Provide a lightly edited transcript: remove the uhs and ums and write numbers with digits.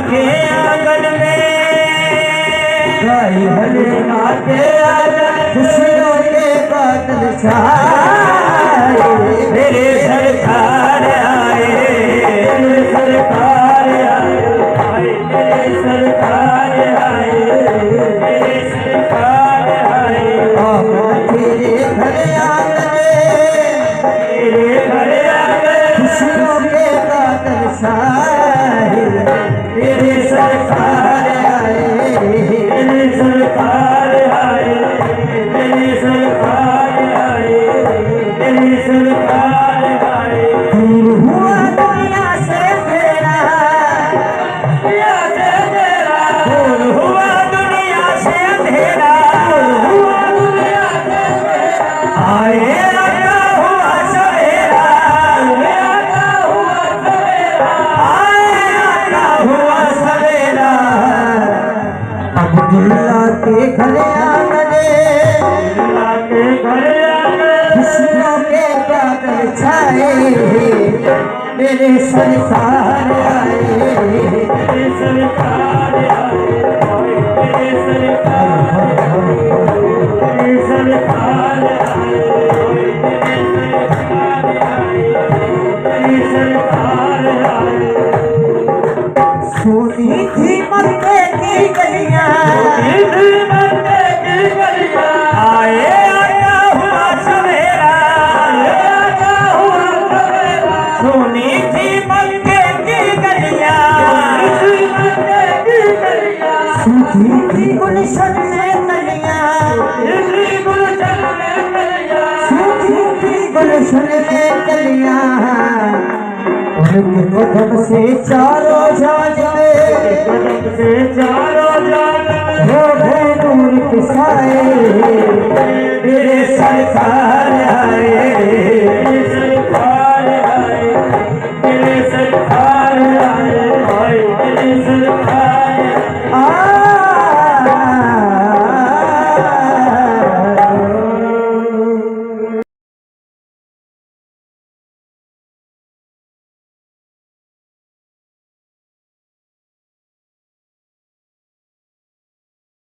के आंगन में, गाय भले माँ के आंगन, खुशियों के बादल छाए। मेरे सरकार आए, मेरे सरकार आए, मेरे सरकार आए, मेरे सरकार आए। बाबा तेरे घर आंगन, मेरे घर आंगन, खुशियों के बादल छाए। मेरे सरकार आए, मेरे सरकार आए, मेरे सरकार आए, मेरे सरकार आए। दूर हुआ दुनिया से तेरा, दुनिया से तेरा, दूर हुआ दुनिया से अंधेरा, दूर हुआ दुनिया से अंधेरा। आए आता हुआ सवेरा, आता हुआ सवेरा, आए आता हुआ सवेरा। अब्दुल्ला के घर आंगन, अल्लाह के घर आंगन, खुशियों के बादल छाए। मेरे सरकार आए, मेरे सरकार आए, मेरे सरकार आए, मेरे सरकार आए, मेरे सरकार आए। सोनी थी मक्के की गलियां, इस मक्के की गलियां, आए आता हुआ सवेरा, आता हुआ सवेरा। सोनी थी मक्के की गलियां, इस मक्के की गलियां, सूखी थी गुलशन में कलियां, इस गुलशन में कलियां, सूखी थी गुलशन में कलियां। उनके कदम से चारों जाने, कदम से चारों जान, हो गए नूर के साए।